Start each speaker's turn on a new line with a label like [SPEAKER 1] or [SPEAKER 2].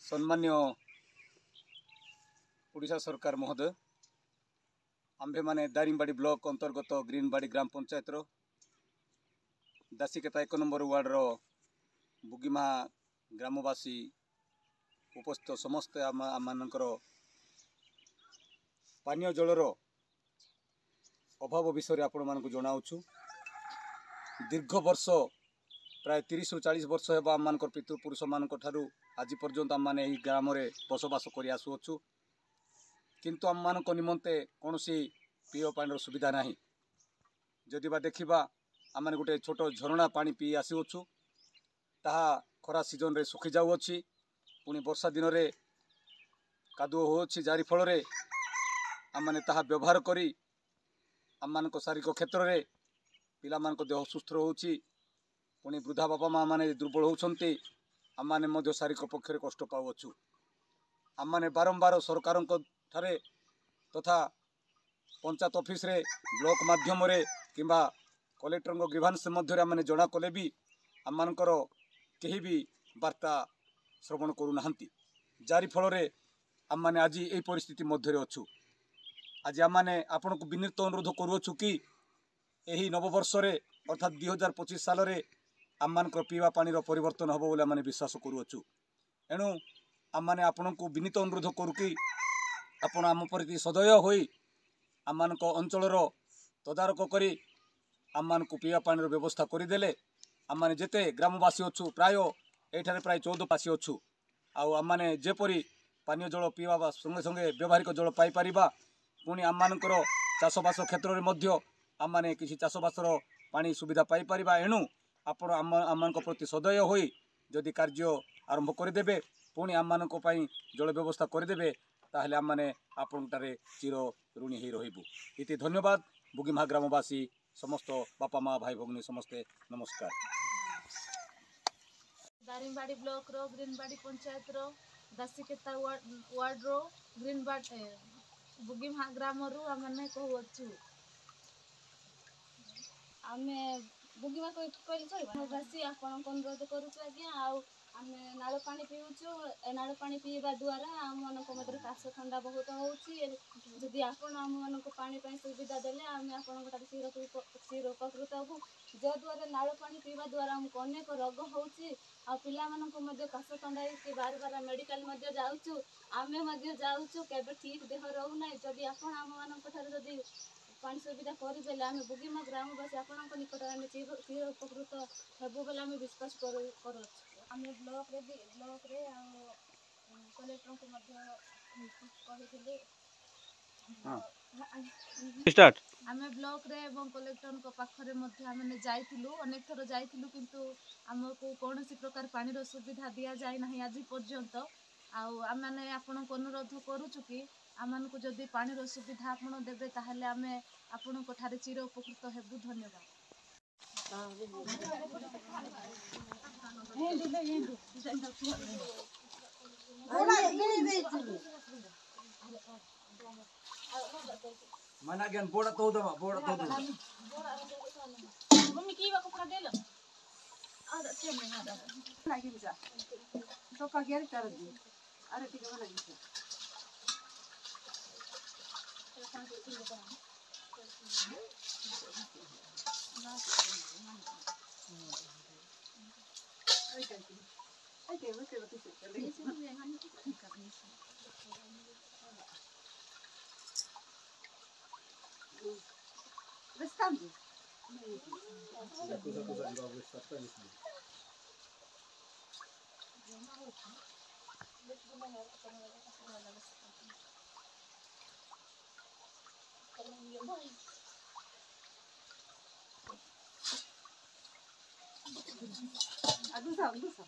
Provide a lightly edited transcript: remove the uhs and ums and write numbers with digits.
[SPEAKER 1] सम्मान्य ओडिशा सरकार महोदय आम्भे माने दारिंगबाड़ी ब्लॉक अंतर्गत ग्रीनबाड़ी ग्राम पंचायत दासीकेता 1 नंबर वार्ड रो बुगिमा ग्रामवासी उपस्थित समस्त आमମାନଙ୍କର पानीय जलर अभाव विषय आपण मानक जनाऊँ। दीर्घ वर्ष प्राय 30 ରୁ 40 वर्ष हेबा आम पितृपुरुष मान आज पर्यंत आम मैंने ग्राम में बसवास कर आसुचु, किंतु आम मान निमंते कौन पीय पानी सुविधा ना। जदि बा देखा आम गोटे छोट झरणा पानी पी आसुचु, ताहा खरा सीजन रे सुखी जाऊँगी। पुणी वर्षा दिन में कादुओ हो जारी फल आम मैंने ताहा व्यवहार करी आम मान शारीरिक क्षेत्र में पिला मान देह सुस्थ रोचे। पुणी वृद्धा बापा माँ मैंने दुर्बल होती आम मैंने शारीरिक पक्ष कष्ट पाऊँ। आम मैंने बारंबार सरकार ठारे तथा पंचायत ऑफिस रे ब्लॉक माध्यम किंबा कलेक्टर ग्रीवांस मध्य आम जना कले भी आम मानकर कहीं भी वार्ता श्रवण करूना। जारी फल आम मैंने आज यही परिस्थिति मध्य अच्छु। आज आम मैंने आपण को विनीत अनुरोध करुचु कि यही नववर्ष अर्थात 2025 साल रे आम मान पीवा पानी परिवर्तन हम बोली आम विश्वास करुचु। एणु आम मैंने आपण को विनीत अनुरोध करू कि आपण आम प्रति सदय हो आम मान अंचल तदारक करी आम मान पीवा पानी व्यवस्था करदेले आम मैंने जिते ग्रामवासी अच्छु प्राय ये प्राय 14 पासी अच्छु आम मैंने जेपरी पानीय जल पीवा संगे संगे व्यवहारिक जल पाइपर। पुणी आम मानकर चाषबास क्षेत्र में आम मैंने किसी चाषबासर पानी सुविधा पाइपर। एणु आपण आम प्रति सदय हो जदि कार्य आरंभ करदे पुणी आम मान जल व्यवस्था करदे ताहले आम मैंने आपंटारे चिर ऋणी हो रही। इति धन्यवाद। बुगिमा ग्रामवासी समस्त बापा माँ भाई भगिनी समस्ते नमस्कार।
[SPEAKER 2] दारिंगबाड़ी ब्लॉक रो ग्रीनबाड़ी पंचायत रो दासीकेता वार्ड रो ग्रीनबाड़ी बुगिमा ग्राम रु आमने कहूँ आमे बुगिमा कहले चलबासी आपण अनुरोध करूँ आज्ञा आमे नाल पानी पीऊँ। नाल पानी पीवा द्वारा आम मान काश ठंडा बहुत होती। आपण आम मान पानी सुविधा देले आम आपण चिर उपकृत हबू। जद्वारा नाल पानी पीवा द्वारा आमको अनेक रोग होची आ पिला मानक काश ठंडा कि बार बार मेडिकल जाऊँ आमे जाऊँ केबे ठीक देह रोना। जदि आपण आम मान जदि पानी सुविधा करदे आम बुगिमा ग्रामवासी आपण निकट में चिर उपकृत हेबू बोले आम विश्वास कर। आम ब्लॉक रे कलेक्टर को आम ब्लॉक रे एवं कलेक्टर पाखरे जाइलु अनेक थर जाइलु किंतु आमको कौन प्रकार पानी सुविधा दि जाए ना आज पर्यंत। आम मैंने आपन को अनुरोध करुचु कि आम को जदि पानी सुविधा आपड़ देवे ताहले आम आपण ठारे चिर उपकृत हेबू। धन्यवाद।
[SPEAKER 1] मना ज्ञान बोड़ा तो दबा बोड़ा तो दबा
[SPEAKER 2] मम्मी की बाको पूरा देलो आ अच्छे में ना लागी जा तो का गेर कर दी। अरे ठीक है लगी
[SPEAKER 3] Restando. Adusa.